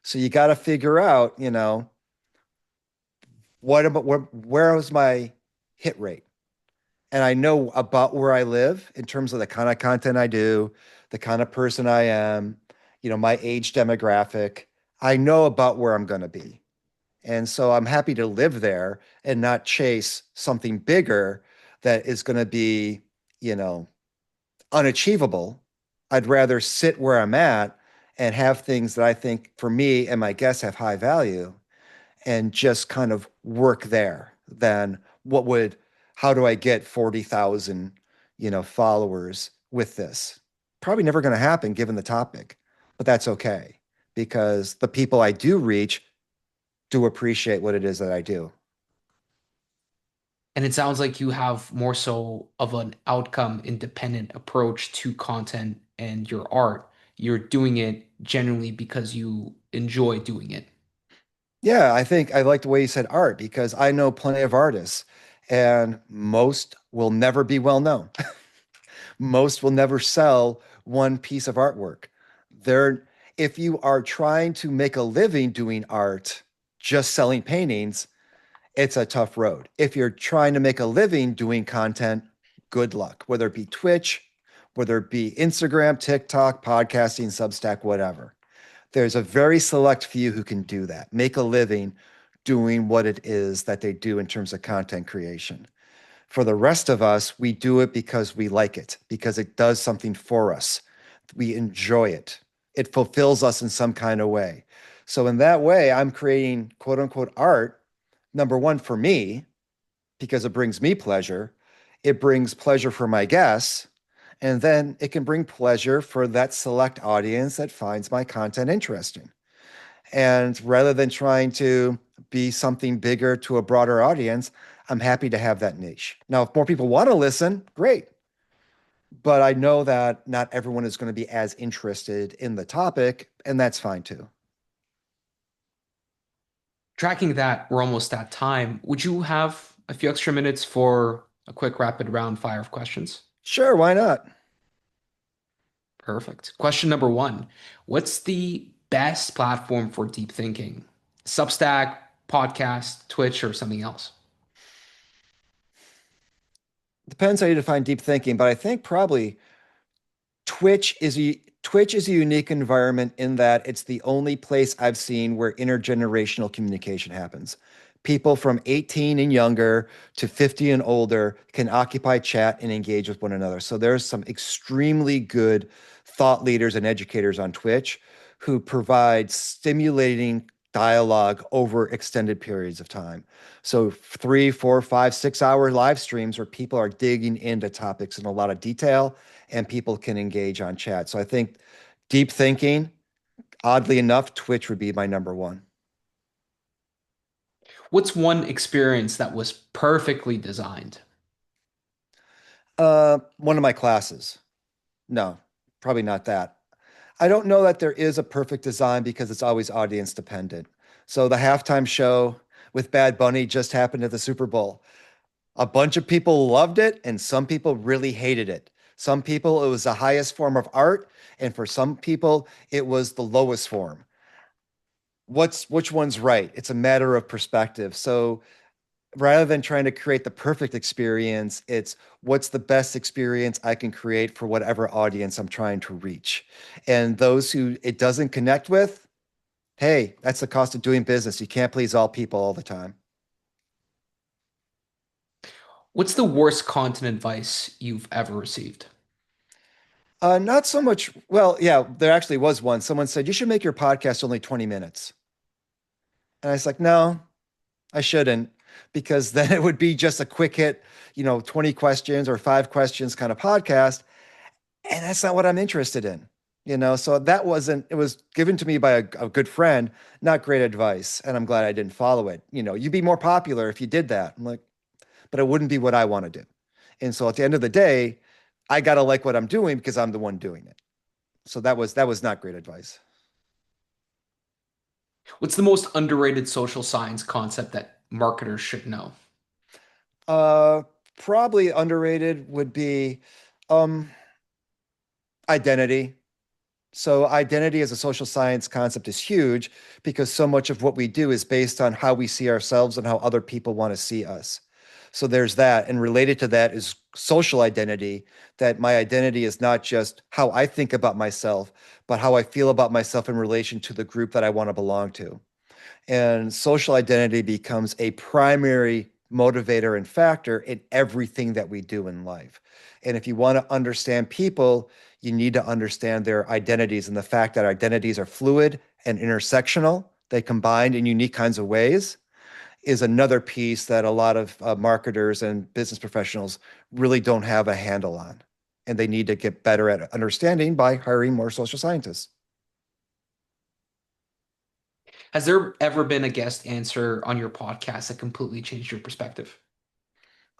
Speaker 2: So you got to figure out, what about where was my hit rate? And I know about where I live in terms of the kind of content I do, the kind of person I am, my age demographic. I know about where I'm going to be. And so I'm happy to live there and not chase something bigger that is going to be, you know, unachievable. I'd rather sit where I'm at and have things that I think for me and my guests have high value and just kind of work there than how do I get 40,000, followers with this? Probably never going to happen given the topic, but that's okay because the people I do reach do appreciate what it is that I do.
Speaker 1: And it sounds like you have more so of an outcome independent approach to content and your art. You're doing it genuinely because you enjoy doing it.
Speaker 2: Yeah, I think I like the way you said art because I know plenty of artists and most will never be well known. Most will never sell one piece of artwork. They're, if you are trying to make a living doing art, just selling paintings, it's a tough road. If you're trying to make a living doing content, good luck, whether it be Twitch, whether it be Instagram, TikTok, podcasting, Substack, whatever. There's a very select few who can do that, make a living doing what it is that they do in terms of content creation. For the rest of us, we do it because we like it, because it does something for us. We enjoy it. It fulfills us in some kind of way. So, in that way, I'm creating quote unquote art, number one, for me, because it brings me pleasure. It brings pleasure for my guests. And then it can bring pleasure for that select audience that finds my content interesting. And rather than trying to be something bigger to a broader audience, I'm happy to have that niche. Now, if more people want to listen, great. But I know that not everyone is going to be as interested in the topic, and that's fine too.
Speaker 1: Tracking that, we're almost at time. Would you have a few extra minutes for a quick rapid round fire of questions?
Speaker 2: Sure, why not?
Speaker 1: Perfect. Question number one. What's the best platform for deep thinking? Substack, podcast, Twitch, or something else?
Speaker 2: Depends how you define deep thinking, but I think probably Twitch is a unique environment in that it's the only place I've seen where intergenerational communication happens. People from 18 and younger to 50 and older can occupy chat and engage with one another. So there's some extremely good thought leaders and educators on Twitch who provide stimulating dialogue over extended periods of time. So 3, 4, 5, 6 hour live streams where people are digging into topics in a lot of detail and people can engage on chat. So I think deep thinking, oddly enough, Twitch would be my number one.
Speaker 1: What's one experience that was perfectly designed?
Speaker 2: One of my classes. No, probably not that. I don't know that there is a perfect design because it's always audience dependent. So the halftime show, with Bad Bunny just happened at the Super Bowl. A bunch of people loved it, and some people really hated it. Some people, it was the highest form of art, and for some people, it was the lowest form. Which one's right? It's a matter of perspective. So rather than trying to create the perfect experience, it's what's the best experience I can create for whatever audience I'm trying to reach. And those who it doesn't connect with, hey, that's the cost of doing business. You can't please all people all the time.
Speaker 1: What's the worst content advice you've ever received?
Speaker 2: Not so much. Well, yeah, there actually was one. Someone said, you should make your podcast only 20 minutes. And I was like, no, I shouldn't, because then it would be just a quick hit, 20 questions or 5 questions kind of podcast. And that's not what I'm interested in. So that wasn't, it was given to me by a good friend, not great advice. And I'm glad I didn't follow it. You'd be more popular if you did that. I'm like, but it wouldn't be what I want to do. And so at the end of the day, I got to like what I'm doing because I'm the one doing it. So that was not great advice.
Speaker 1: What's the most underrated social science concept that marketers should know?
Speaker 2: Uh, Probably underrated would be um, identity. So identity as a social science concept is huge because so much of what we do is based on how we see ourselves and how other people want to see us. So there's that. And related to that is social identity, that my identity is not just how I think about myself, but how I feel about myself in relation to the group that I want to belong to. And social identity becomes a primary motivator and factor in everything that we do in life. And if you want to understand people, you need to understand their identities and the fact that identities are fluid and intersectional. They combine in unique kinds of ways is another piece that a lot of marketers and business professionals really don't have a handle on. And they need to get better at understanding by hiring more social scientists.
Speaker 1: Has there ever been a guest answer on your podcast that completely changed your perspective?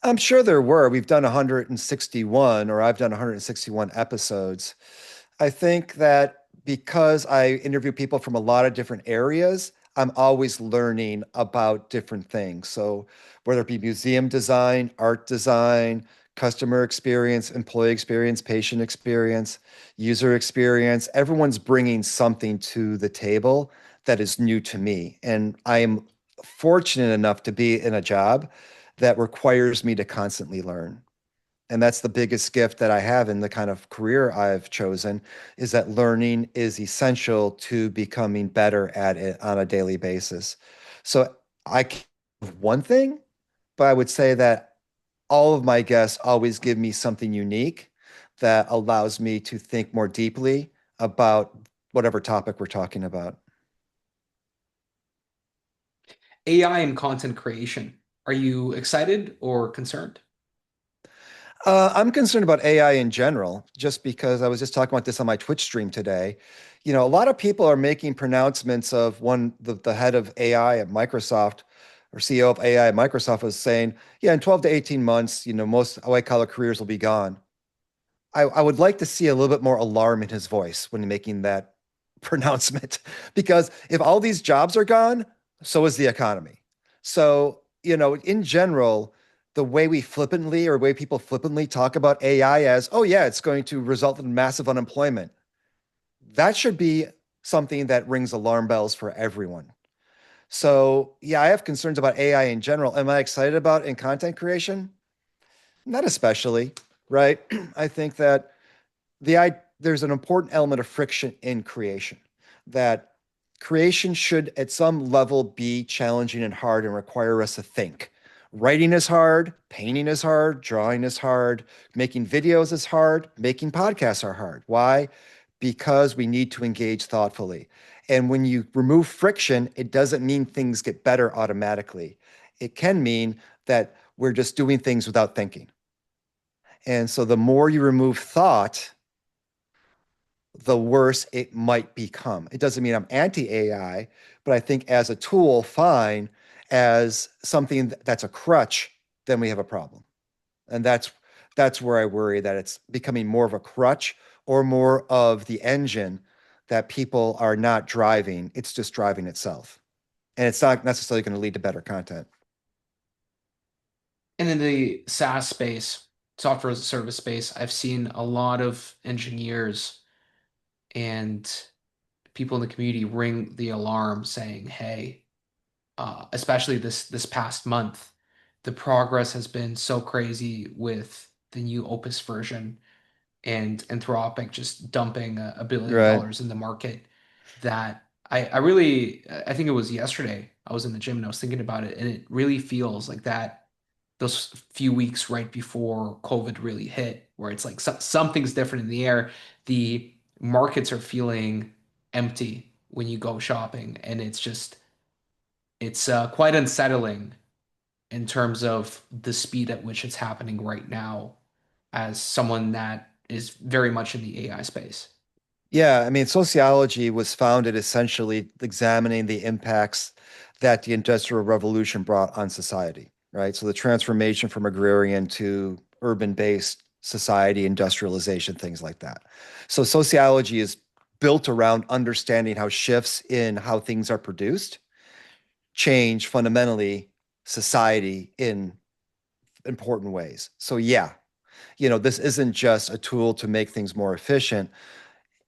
Speaker 2: I'm sure there were. We've done 161, or I've done 161 episodes. I think that because I interview people from a lot of different areas, I'm always learning about different things. So, whether it be museum design, art design, customer experience, employee experience, patient experience, user experience, everyone's bringing something to the table that is new to me. And I am fortunate enough to be in a job that requires me to constantly learn. And that's the biggest gift that I have in the kind of career I've chosen is that learning is essential to becoming better at it on a daily basis. So I can't have one thing, but I would say that all of my guests always give me something unique that allows me to think more deeply about whatever topic we're talking about.
Speaker 1: AI and content creation. Are you excited or concerned?
Speaker 2: I'm concerned about AI in general, just because I was just talking about this on my Twitch stream today. A lot of people are making pronouncements of the head of AI at Microsoft or CEO of AI at Microsoft was saying, yeah, in 12 to 18 months, most white collar careers will be gone. I would like to see a little bit more alarm in his voice when making that pronouncement, because if all these jobs are gone, so is the economy. So, in general, the way we flippantly or way people flippantly talk about AI as, oh, yeah, it's going to result in massive unemployment, that should be something that rings alarm bells for everyone. So, yeah, I have concerns about AI in general. Am I excited about in content creation? Not especially, right? I think that there's an important element of friction in creation, that creation should at some level be challenging and hard and require us to think. Writing is hard, painting is hard, drawing is hard, making videos is hard, making podcasts are hard. Why? Because we need to engage thoughtfully. And when you remove friction, it doesn't mean things get better automatically. It can mean that we're just doing things without thinking. And so the more you remove thought, the worse it might become. It doesn't mean I'm anti AI, but I think as a tool, fine. As something that's a crutch, then we have a problem. And that's where I worry that it's becoming more of a crutch or more of the engine that people are not driving. It's just driving itself. And it's not necessarily going to lead to better content.
Speaker 1: And in the SaaS space, software as a service space, I've seen a lot of engineers and people in the community ring the alarm saying, hey, especially this past month, the progress has been so crazy with the new Opus version and Anthropic just dumping $1 billion
Speaker 2: Right.
Speaker 1: in the market that I really I think it was yesterday I was in the gym and I was thinking about it and it really feels like that those few weeks right before COVID really hit where it's like something's different in the air. The markets are feeling empty when you go shopping and it's quite unsettling in terms of the speed at which it's happening right now as someone that is very much in the AI space.
Speaker 2: Yeah, I mean, sociology was founded essentially examining the impacts that the Industrial Revolution brought on society, right? So the transformation from agrarian to urban-based society, industrialization, things like that. So sociology is built around understanding how shifts in how things are produced change fundamentally society in important ways. So yeah, this isn't just a tool to make things more efficient.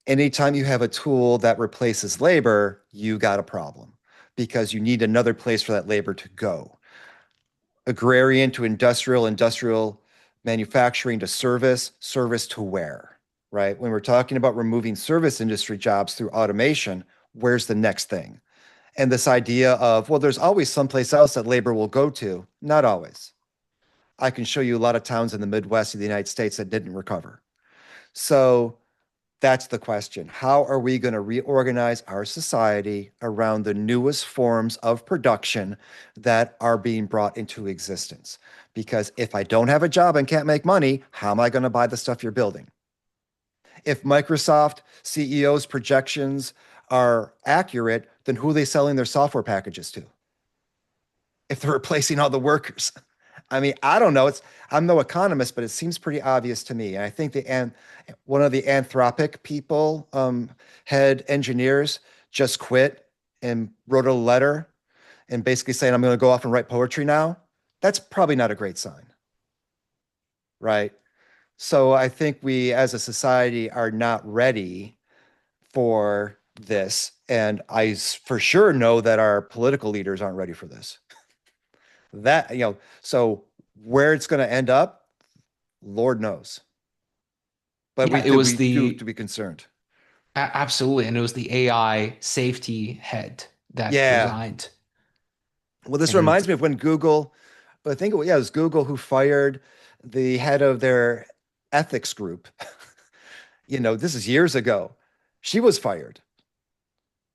Speaker 2: Anytime you have a tool that replaces labor, you got a problem because you need another place for that labor to go. Agrarian to industrial, industrial manufacturing to service, service to where, right? When we're talking about removing service industry jobs through automation, where's the next thing? And this idea of, well, there's always someplace else that labor will go to. Not always. I can show you a lot of towns in the Midwest of the United States that didn't recover. So that's the question. How are we going to reorganize our society around the newest forms of production that are being brought into existence? Because if I don't have a job and can't make money, how am I going to buy the stuff you're building? If Microsoft CEO's projections are accurate, then who are they selling their software packages to? If they're replacing all the workers. I mean, I don't know. I'm no economist, but it seems pretty obvious to me. And I think one of the Anthropic people, head engineers, just quit and wrote a letter and basically saying, I'm going to go off and write poetry now. That's probably not a great sign, right? So I think we as a society are not ready for this. And for sure know that our political leaders aren't ready for this. So where it's going to end up, Lord knows. But
Speaker 1: Yeah, it
Speaker 2: we
Speaker 1: was
Speaker 2: do have
Speaker 1: the
Speaker 2: to be concerned.
Speaker 1: absolutely, and it was the AI safety head that
Speaker 2: Yeah.
Speaker 1: resigned.
Speaker 2: Well, this
Speaker 1: And
Speaker 2: reminds me of when Google, I think it was Google who fired the head of their ethics group. This is years ago. She was fired.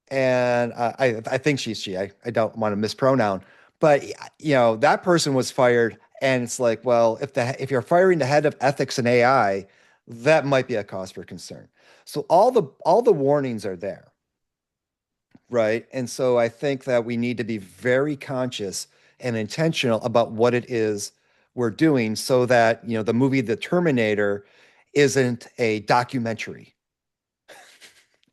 Speaker 2: And I think she's she. I don't want to mispronoun, but that person was fired. And it's like, well, if you're firing the head of ethics and AI, that might be a cause for concern. So all the warnings are there, right? And so I think that we need to be very conscious and intentional about what it is we're doing so that, the movie The Terminator isn't a documentary.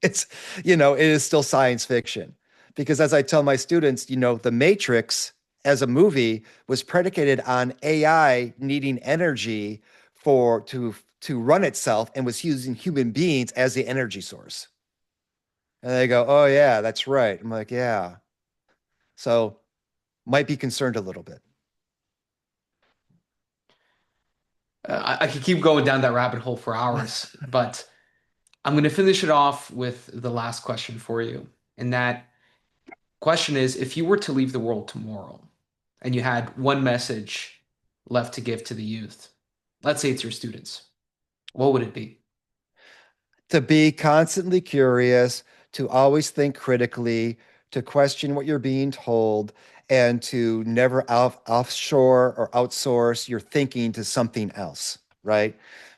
Speaker 2: It is still science fiction. Because as I tell my students, The Matrix as a movie was predicated on AI needing energy to run itself and was using human beings as the energy source. And they go, "Oh yeah, that's right." I'm like, "Yeah." So might be concerned a little bit.
Speaker 1: I could keep going down that rabbit hole for hours, but I'm going to finish it off with the last question for you. And that question is, if you were to leave the world tomorrow and you had one message left to give to the youth, let's say it's your students, what would it be?
Speaker 2: To be constantly curious, to always think critically, to question what you're being told, and to never offshore or outsource your thinking to something else, right?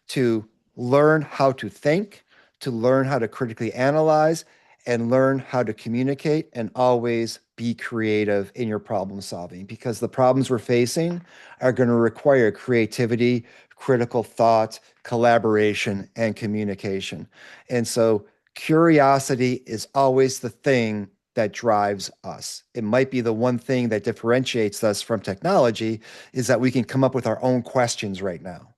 Speaker 2: To learn how to think, to learn how to critically analyze, and learn how to communicate, and always be creative in your problem solving because the problems we're facing are going to require creativity, critical thought, collaboration, and communication. And so curiosity is always the thing that drives us. It might be the one thing that differentiates us from technology is that we can come up with our own questions right now,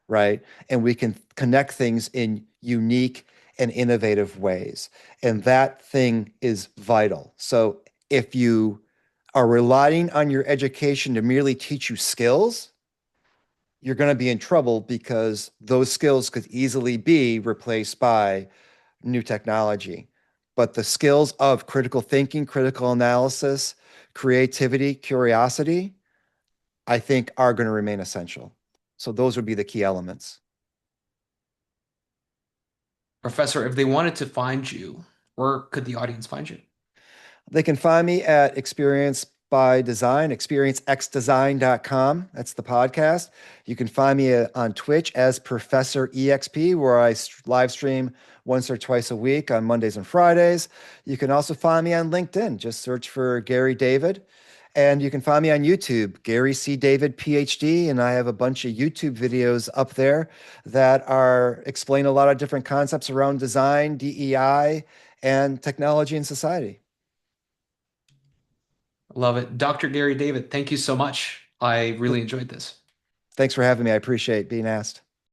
Speaker 2: right? And we can connect things in unique and innovative ways. And that thing is vital. So if you are relying on your education to merely teach you skills, you're going to be in trouble because those skills could easily be replaced by new technology. But the skills of critical thinking, critical analysis, creativity, curiosity, I think are going to remain essential. So those would be the key elements.
Speaker 1: Professor, if they wanted to find you, where could the audience find you?
Speaker 2: They can find me at Experience by Design, experiencexdesign.com. That's the podcast. You can find me on Twitch as Professor EXP, where I live stream once or twice a week on Mondays and Fridays. You can also find me on LinkedIn. Just search for Gary David. And you can find me on YouTube, Gary C. David, PhD. And I have a bunch of YouTube videos up there that are explain a lot of different concepts around design, DEI, and technology and society.
Speaker 1: Love it. Dr. Gary David, thank you so much. I really enjoyed this.
Speaker 2: Thanks for having me. I appreciate being asked.